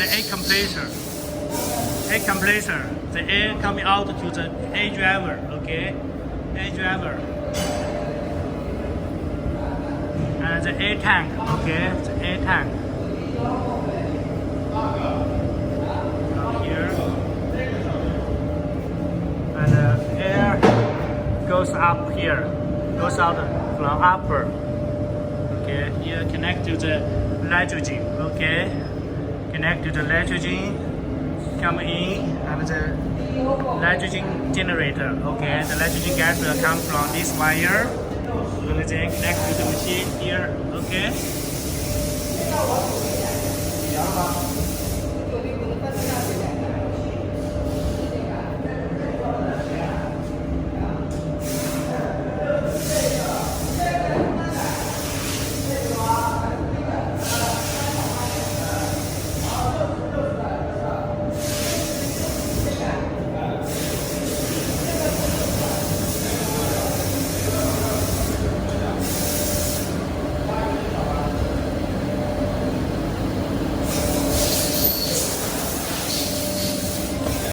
the air compressor. Air compressor. The air coming out to the air driver. Okay, air driver. And the air tank. Okay, the air tank. Up here. And the air goes up here. Goes out from upper. Okay, here connect to the nitrogen. Okay, connect to the nitrogen. Come in and the nitrogen generator. Okay, the nitrogen gas will come from this wire and then connect to the machine here. Okay.